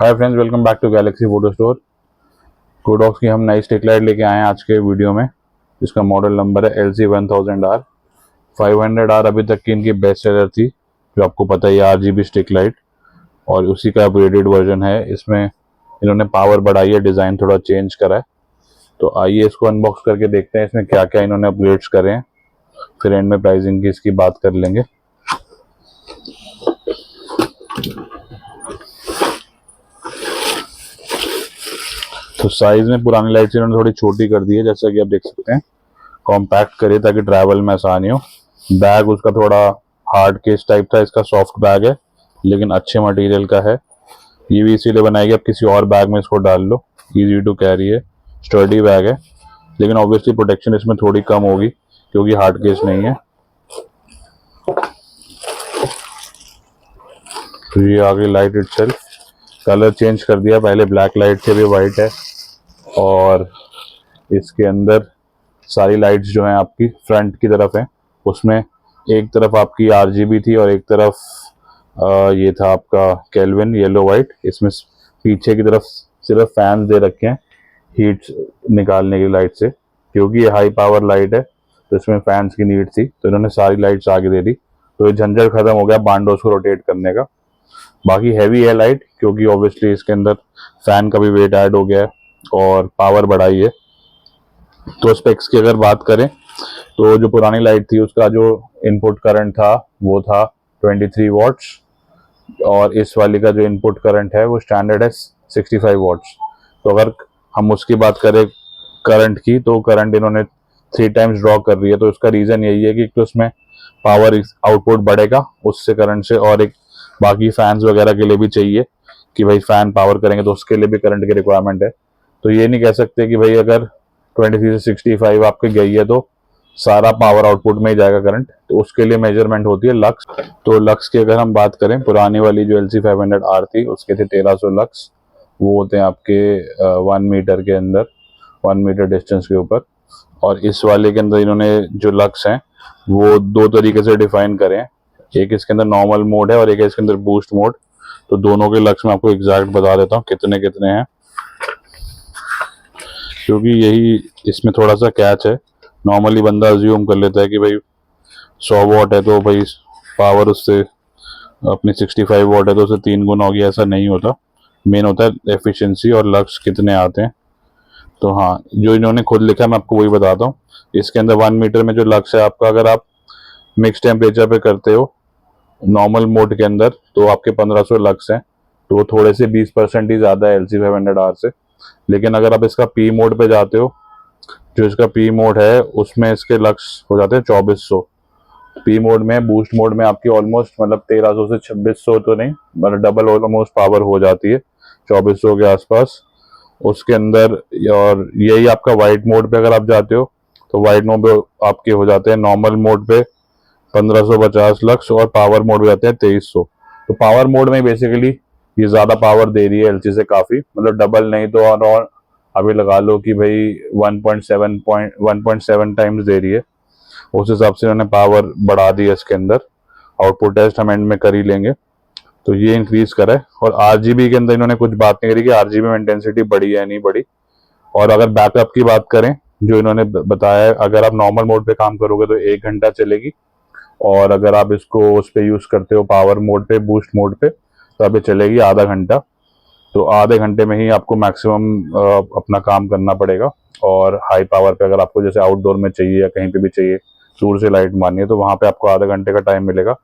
Hi friends, welcome back to Galaxy Photo Store. Godox की हम नई स्टिक लाइट लेके आए हैं आज के वीडियो में। इसका मॉडल नंबर है LC1000R। 500R अभी तक की इनकी बेस्ट सेलर थी, जो आपको पता ही है, RGB स्टिक लाइट, और उसी का अपग्रेडेड वर्जन है। इसमें इन्होंने पावर बढ़ाई है, डिज़ाइन थोड़ा चेंज करा है। तो आइए इसको अनबॉक्स करके देखते हैं इसमें क्या क्या इन्होंने अपग्रेड्स करे हैं, फिर एंड में प्राइसिंग की इसकी बात कर लेंगे। तो साइज में पुरानी लाइट से इन्होंने थोड़ी छोटी कर दी है, जैसा कि आप देख सकते हैं। कॉम्पैक्ट करे ताकि ट्रैवल में आसानी हो। बैग उसका थोड़ा हार्ड केस टाइप था, इसका सॉफ्ट बैग है, लेकिन अच्छे मटेरियल का है। ये भी इसीलिए बनाई गई, आप किसी और बैग में इसको डाल लो, इजी टू कैरी है, स्टर्डी बैग है। लेकिन ऑब्वियसली प्रोटेक्शन इसमें थोड़ी कम होगी क्योंकि हार्ड केस नहीं है। तो ये आ गई लाइट इटसेल्फ। कलर चेंज कर दिया, पहले ब्लैक लाइट थे, अभी वाइट है। और इसके अंदर सारी लाइट्स जो हैं आपकी फ्रंट की तरफ हैं, उसमें एक तरफ आपकी RGB थी और एक तरफ ये था आपका केल्विन येलो वाइट। इसमें पीछे की तरफ सिर्फ फैंस दे रखे हैं हीट निकालने की लाइट से, क्योंकि ये हाई पावर लाइट है तो इसमें फैंस की नीड थी, तो इन्होंने सारी लाइट्स आगे दे दी। तो ये झंझट खत्म हो गया बांडोस को रोटेट करने का। बाकी हैवी है लाइट, क्योंकि ऑब्वियसली इसके अंदर फैन का भी वेट ऐड हो गया है और पावर बढ़ाई है। तो स्पेक्स की अगर बात करें तो जो पुरानी लाइट थी उसका जो इनपुट करंट था वो था 23 वॉट्स, और इस वाली का जो इनपुट करंट है वो स्टैंडर्ड है 65 वॉट्स। तो अगर हम उसकी बात करें करंट की, तो करंट इन्होंने 3 टाइम्स ड्रॉ कर रही है। तो इसका रीज़न यही है कि तो इसमें पावर आउटपुट बढ़ेगा उससे, करंट से, और एक बाकी फैंस वगैरह के लिए भी चाहिए कि भाई फैन पावर करेंगे तो उसके लिए भी करंट की रिक्वायरमेंट है। तो ये नहीं कह सकते कि भाई अगर 23 से 65 आपके गई है तो सारा पावर आउटपुट में ही जाएगा करंट। तो उसके लिए मेजरमेंट होती है लक्स। तो लक्स की अगर हम बात करें, पुरानी वाली जो LC500R थी उसके थे 1300 लक्स। वो होते हैं आपके 1 मीटर के अंदर, 1 मीटर डिस्टेंस के ऊपर। और इस वाले के अंदर इन्होंने जो लक्स हैं वो 2 तरीके से डिफाइन करे हैं। एक इसके अंदर नॉर्मल मोड है और एक है इसके अंदर बूस्ट मोड। तो दोनों के लक्स मैं आपको एग्जैक्ट बता देता हूँ कितने कितने हैं, क्योंकि यही इसमें थोड़ा सा कैच है। नॉर्मली बंदा अज्यूम कर लेता है कि भाई 100 वॉट है तो भाई पावर उससे अपनी 65 वॉट है तो उससे 3 गुना होगी, ऐसा नहीं होता। मेन होता है एफिशिएंसी और लक्स कितने आते हैं। तो हाँ, जो इन्होंने खुद लिखा है मैं आपको वही बताता हूँ। इसके अंदर 1 मीटर में जो लक्स है आपका, अगर आप मिक्स टेम्परेचर पे करते हो नॉर्मल मोड के अंदर, तो आपके 1500 लक्स हैं। तो वो थोड़े से 20% ही ज़्यादा है LC500R से। लेकिन अगर आप इसका P मोड पे जाते हो, जो इसका P मोड है उसमें इसके लक्स हो जाते हैं 2400। P मोड में, बूस्ट मोड में आपकी ऑलमोस्ट मतलब 1300 से 2600 तो नहीं, मतलब डबल ऑलमोस्ट पावर हो जाती है, 2400 के आसपास उसके अंदर। और यही आपका वाइट मोड पे अगर आप जाते हो तो वाइट मोड पे आपके हो जाते हैं नॉर्मल मोड पे 1550 लक्स, और पावर मोड में जाते हैं 2300। तो पावर मोड में बेसिकली ये ज्यादा पावर दे रही है LC से काफी, मतलब डबल नहीं तो और अभी लगा लो कि भाई 1.7 टाइम्स दे रही है। उस हिसाब से उन्होंने पावर बढ़ा दी है इसके अंदर। आउटपुट टेस्ट हम एंड में कर ही लेंगे। तो ये इंक्रीज करा है। और RGB के अंदर इन्होंने कुछ बात नहीं करी कि RGB में इंटेंसिटी बढ़ी है नहीं बढ़ी। और अगर बैकअप की बात करें, जो इन्होंने बताया है, अगर आप नॉर्मल मोड पे काम करोगे तो 1 घंटा चलेगी, और अगर आप इसको उस पर यूज करते हो पावर मोड पे, बूस्ट मोड पे, तो अभी चलेगी आधा घंटा। तो आधे घंटे में ही आपको मैक्सिमम अपना काम करना पड़ेगा। और हाई पावर पे अगर आपको जैसे आउटडोर में चाहिए या कहीं पे भी चाहिए, दूर से लाइट मारनी है, तो वहां पे आपको आधे घंटे का टाइम मिलेगा।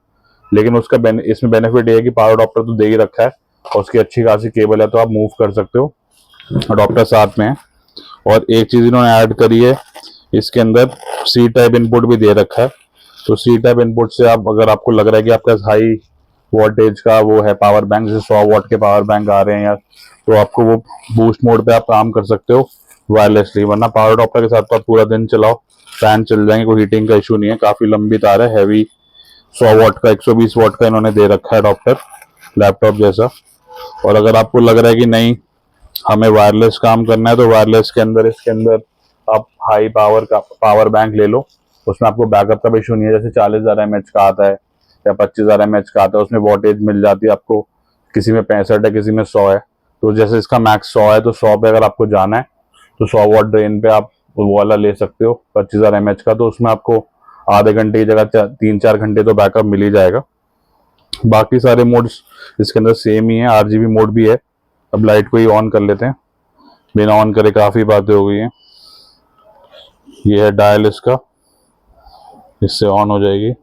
लेकिन उसका इसमें बेनिफिट ये है कि पावर अडॉप्टर तो दे ही रखा है, और उसकी अच्छी खासी केबल है, तो आप मूव कर सकते हो, अडॉप्टर साथ में है। और एक चीज इन्होंने ऐड करी है, इसके अंदर C टाइप इनपुट भी दे रखा है। तो C टाइप इनपुट से आप, अगर आपको लग रहा है कि आपका हाई वोल्टेज का वो है पावर बैंक, जैसे 100 वॉट के पावर बैंक आ रहे हैं यार, तो आपको वो बूस्ट मोड पे आप काम कर सकते हो वायरलेसली। वरना पावर अडॉप्टर के साथ तो आप पूरा दिन चलाओ, फैन चल जाएंगे, कोई हीटिंग का इशू नहीं है। काफी लंबी तार है, हैवी 100 वॉट का, 120 वॉट का इन्होंने दे रखा है अडॉप्टर, लैपटॉप जैसा। और अगर आपको लग रहा है कि नहीं हमें वायरलेस काम करना है, तो वायरलेस के अंदर, इसके अंदर आप हाई पावर का पावर बैंक ले लो, उसमें आपको बैकअप का भी इशू नहीं है। जैसे 40,000 mAh का आता है या 25,000 mAh का आता है, उसमें वॉटेज मिल जाती है आपको, किसी में 65 है किसी में 100 है। तो जैसे इसका मैक्स 100 है, तो 100 पे अगर आपको जाना है तो 100 वॉट ड्रेन पे आप वो वाला ले सकते हो 25,000 mAh का। तो उसमें आपको आधे घंटे की जगह 3-4 घंटे तो बैकअप मिल ही जाएगा। बाकी सारे मोड्स इसके अंदर सेम ही है, RGB मोड भी है। अब लाइट को ही ऑन कर लेते हैं, बिना ऑन करे काफ़ी बातें हो गई हैं। ये है डायल इसका, इससे ऑन हो जाएगी।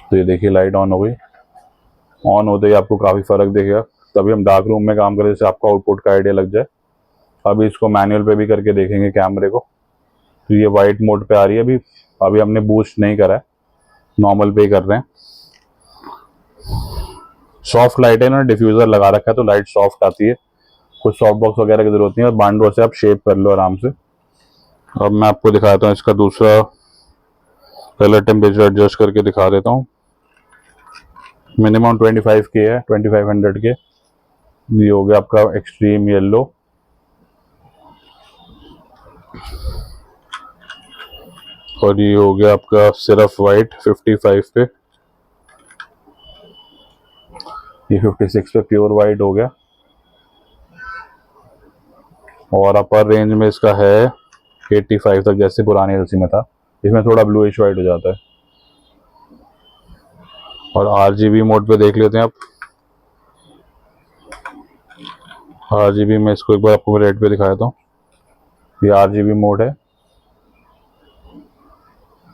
तो ये देखिए लाइट ऑन हो गई। ऑन होते ही आपको काफ़ी फ़र्क दिखेगा। तभी हम डार्क रूम में काम करें, जैसे आपको आउटपुट का आइडिया लग जाए। अभी इसको मैनुअल पे भी करके देखेंगे कैमरे को। तो ये वाइट मोड पे आ रही है अभी। अभी हमने बूस्ट नहीं करा है, नॉर्मल पे ही कर रहे हैं। सॉफ्ट लाइट है ना, डिफ्यूज़र लगा रखा है तो लाइट सॉफ्ट आती है, कुछ सॉफ्ट बॉक्स वगैरह की जरूरत नहीं है। और बांडो से आप शेप कर लो आराम से। अब मैं आपको दिखाता हूँ इसका दूसरा कलर टेम्परेचर एडजस्ट करके दिखा देता हूँ। मिनिमम 25K है, 2500 के। ये हो गया आपका एक्सट्रीम येलो, और ये हो गया आपका सिर्फ वाइट 55 पे। ये 56 पे प्योर वाइट हो गया। और अपर रेंज में इसका है 85 तक, जैसे पुराने एलसी में था। इसमें थोड़ा ब्लूइश वाइट हो जाता है। और RGB मोड पे देख लेते हैं आप। RGB में इसको एक बार आपको रेड पे दिखाया था। ये RGB मोड है।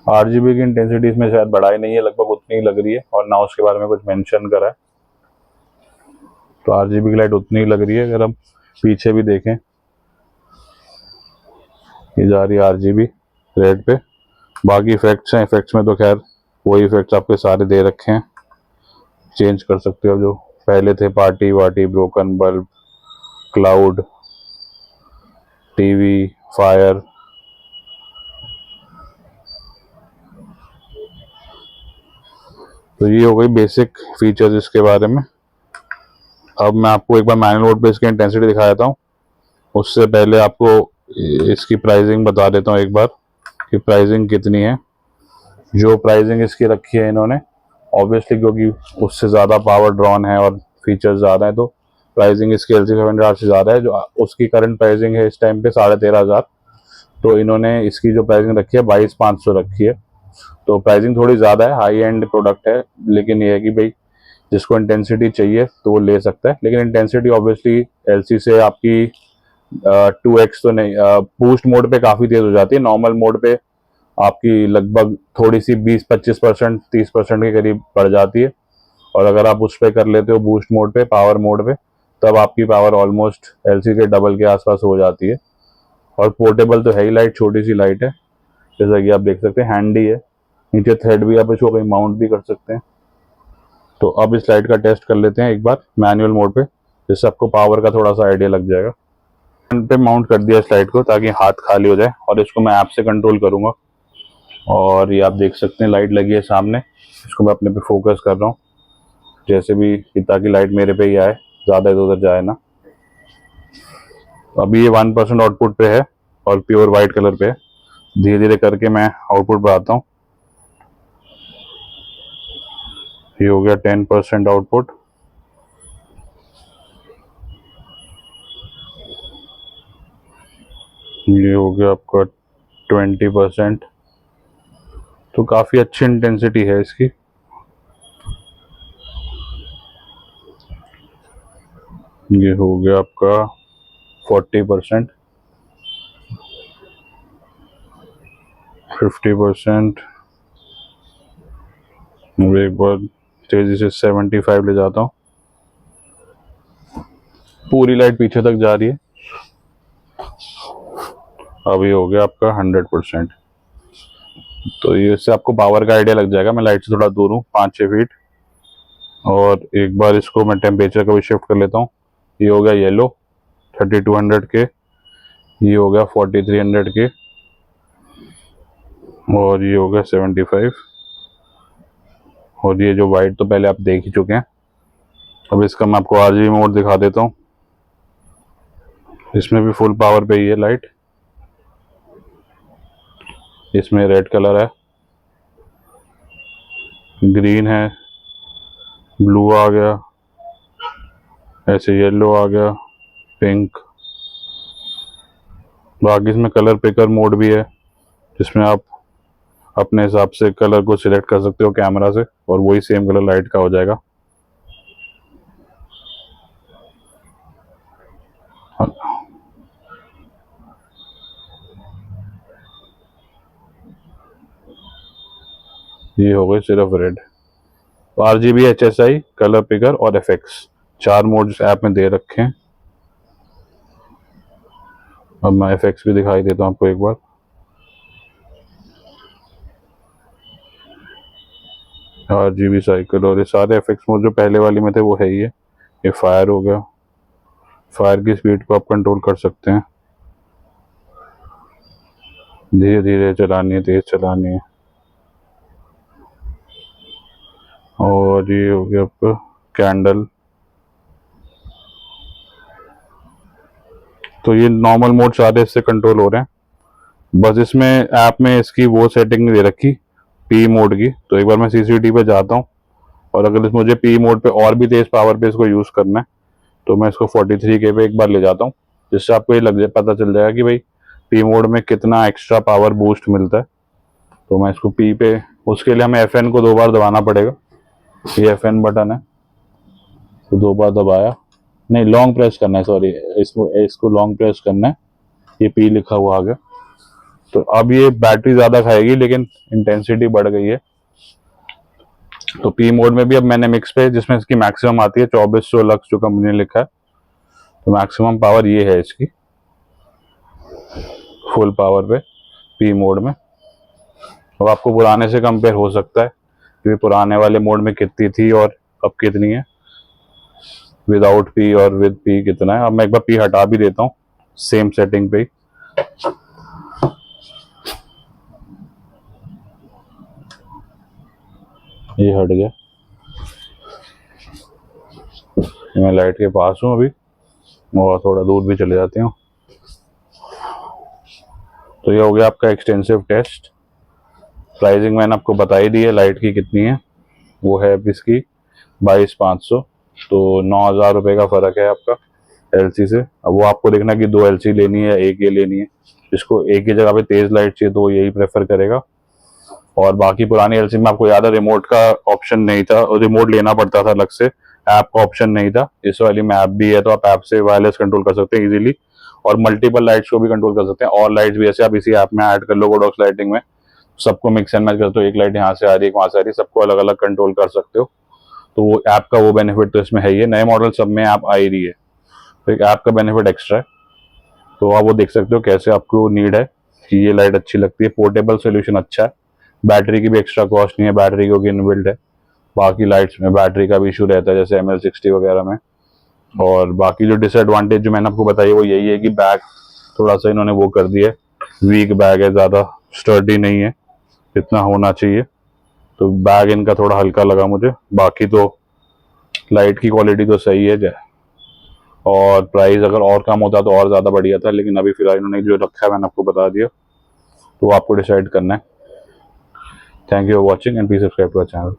RGB की इंटेंसिटी इसमें शायद बढ़ाई नहीं है, लगभग उतनी ही लग रही है, और ना उसके बारे में कुछ मेंशन करा है। तो RGB की लाइट उतनी ही लग रही है। अगर हम पीछे भी देखें, ये जा रही है RGB रेड पे। बाकी इफेक्ट्स हैं, इफेक्ट्स में तो खैर वही इफेक्ट्स आपके सारे दे रखे हैं, चेंज कर सकते हो जो पहले थे। पार्टी वार्टी, broken bulb, cloud, TV, fire. तो ये हो गई बेसिक फीचर्स इसके बारे में। अब मैं आपको एक बार मैनुअल मोड पे इसकी इंटेंसिटी दिखा देता हूँ। उससे पहले आपको इसकी प्राइसिंग बता देता हूँ एक बार कि प्राइसिंग कितनी है। जो प्राइसिंग इसकी रखी है इन्होंने, ऑब्वियसली क्योंकि उससे ज़्यादा पावर ड्रॉन है और फीचर्स ज़्यादा है, तो प्राइसिंग इसकी LC700 से ज़्यादा है। जो उसकी करंट प्राइसिंग है इस टाइम पे 13,500। तो इन्होंने इसकी जो प्राइसिंग रखी है 22,500 रखी है। तो प्राइसिंग थोड़ी ज़्यादा है, हाई एंड प्रोडक्ट है। लेकिन ये है कि भाई जिसको इंटेंसिटी चाहिए तो वो ले सकता है। लेकिन इंटेंसिटी ऑब्वियसली LC से आपकी 2x तो नहीं, बूस्ट मोड पे काफ़ी तेज़ हो जाती है। नॉर्मल मोड पे आपकी लगभग थोड़ी सी 20-25%, 30% के करीब बढ़ जाती है। और अगर आप उस पर कर लेते हो बूस्ट मोड पे, पावर मोड पे, तब आपकी पावर ऑलमोस्ट LC के डबल के आसपास हो जाती है। और पोर्टेबल तो है ही, लाइट छोटी सी लाइट है, जैसा कि आप देख सकते हैं, हैंडी है। नीचे थ्रेड भी आप इसको कहीं माउंट भी कर सकते हैं। तो अब इस लाइट का टेस्ट कर लेते हैं एक बार मैनुअल मोड पे, जिससे आपको पावर का थोड़ा सा आइडिया लग जाएगा। पे माउंट कर दिया इस लाइट को ताकि हाथ खाली हो जाए, और इसको मैं ऐप से कंट्रोल करूंगा। और ये आप देख सकते हैं लाइट लगी है सामने। इसको मैं अपने पे फोकस कर रहा हूँ जैसे भी, ताकि लाइट मेरे पे ही आए, ज़्यादा इधर उधर जाए ना। अभी ये 1% आउटपुट पे है और प्योर वाइट कलर पे है। धीरे धीरे करके मैं आउटपुट बढ़ाता हूँ। ये हो गया 10% आउटपुट। ये हो गया आपका 20%। तो काफ़ी अच्छी इंटेंसिटी है इसकी। ये हो गया आपका 40%, 50%। एक बार तेजी से 75 ले जाता हूँ। पूरी लाइट पीछे तक जा रही है। अभी हो गया आपका 100%। तो ये इससे आपको पावर का आइडिया लग जाएगा। मैं लाइट से थोड़ा दूर हूँ, 5-6 फीट। और एक बार इसको मैं टेम्परेचर का भी शिफ्ट कर लेता हूँ। ये हो गया येलो 3200 के, ये हो गया 4300 के, और ये हो गया 75। और ये जो वाइट तो पहले आप देख ही चुके हैं। अब इसका मैं आपको RGB मोड दिखा देता हूँ। इसमें भी फुल पावर पे ही है लाइट। इसमें रेड कलर है, ग्रीन है, ब्लू आ गया, ऐसे येलो आ गया, पिंक। बाकी इसमें कलर पिकर मोड भी है जिसमें आप अपने हिसाब से कलर को सिलेक्ट कर सकते हो कैमरा से और वही सेम कलर लाइट का हो जाएगा। ये हो गई सिर्फ red. RGB, HSI, colour picker और FX, 4 मोड इस ऐप में दे रखे हैं। अब मैं FX भी दिखाई देता हूँ आपको एक बार। RGB, साइकिल और ये सारे FX मोड जो पहले वाली में थे वो है ही है। ये फायर हो गया, फायर की स्पीड को आप कंट्रोल कर सकते हैं, धीरे धीरे चलानी है, तेज चलानी है। और ये हो गया आपका कैंडल। तो ये नॉर्मल मोड सारे इससे कंट्रोल हो रहे हैं। बस इसमें ऐप में इसकी वो सेटिंग नहीं दे रखी पी मोड की। तो एक बार मैं CCTV पे जाता हूँ और अगर मुझे पी मोड पे और भी तेज पावर पे इसको यूज़ करना है तो मैं इसको 43K पे एक बार ले जाता हूँ, जिससे आपको ये लग जाए, पता चल जाएगा कि भाई पी मोड में कितना एक्स्ट्रा पावर बूस्ट मिलता है। तो मैं इसको पी पे, उसके लिए हमें FN को 2 बार दबाना पड़ेगा। ये FN बटन है, तो 2 बार दबाया, नहीं लॉन्ग प्रेस करना है, सॉरी, इसको लॉन्ग प्रेस करना है। ये पी लिखा हुआ आ गया। तो अब ये बैटरी ज़्यादा खाएगी लेकिन इंटेंसिटी बढ़ गई है। तो पी मोड में भी अब मैंने मिक्स पे, जिसमें इसकी मैक्सिमम आती है 2400 लक्स जो कंपनी ने लिखा है, तो मैक्सिमम पावर ये है इसकी फुल पावर पे पी मोड में। अब आपको पुराने से कंपेयर हो सकता है कि पुराने वाले मोड में कितनी थी और अब कितनी है, विदाउट पी और विद पी कितना है। अब मैं एक बार पी हटा भी देता हूँ सेम सेटिंग पे ही। ये हट गया, मैं लाइट के पास हूँ अभी और थोड़ा दूर भी चले जाते हूँ। तो ये हो गया आपका एक्सटेंसिव टेस्ट। प्राइसिंग मैंने आपको बता ही दी है लाइट की कितनी है, वो है अब इसकी 22,500। तो 9,000 रुपये का फ़र्क है आपका LC से। अब वो आपको देखना कि 2 LC लेनी है या एक ये लेनी है। जिसको एक ही जगह पे तेज़ लाइट चाहिए तो यही प्रेफर करेगा। और बाकी पुरानी LC में आपको याद है रिमोट का ऑप्शन नहीं था और रिमोट लेना पड़ता था अलग से, ऐप का ऑप्शन नहीं था। इस वाली में ऐप भी है तो आप ऐप से वायरलेस कंट्रोल कर सकते हैं इजीली और मल्टीपल लाइट्स को भी कंट्रोल कर सकते हैं। और लाइट्स भी ऐसे आप इसी ऐप में ऐड कर लो गोडॉक्स लाइटिंग में, सबको मिक्स एंड मैच कर दो, एक लाइट यहाँ से आ रही है, एक वहाँ से आ रही है, सबको अलग अलग कंट्रोल कर सकते हो। तो वो ऐप का वो बेनिफिट तो इसमें है ही है। नए मॉडल सब में ऐप आ ही रही है तो एक ऐप का बेनिफिट एक्स्ट्रा है। तो आप वो देख सकते हो कैसे आपको नीड है कि ये लाइट अच्छी लगती है। पोर्टेबल सोल्यूशन अच्छा है, बैटरी की भी एक्स्ट्रा कॉस्ट नहीं है, बैटरी क्योंकि इनबिल्ट है। बाकी लाइट्स में बैटरी का भी इशू रहता है जैसे ML60 वगैरह में। और बाकी जो डिसएडवांटेज जो मैंने आपको बताई वो यही है कि बैग थोड़ा सा इन्होंने वो कर दिया है, वीक बैग है, ज़्यादा स्टर्डी नहीं है जितना होना चाहिए। तो बैग इनका थोड़ा हल्का लगा मुझे। बाकी तो लाइट की क्वालिटी तो सही है और प्राइस अगर और कम होता तो और ज़्यादा बढ़िया था, लेकिन अभी फिलहाल इन्होंने जो रखा है मैंने आपको बता दिया, तो आपको डिसाइड करना है। Thank you for watching and please subscribe to our channel.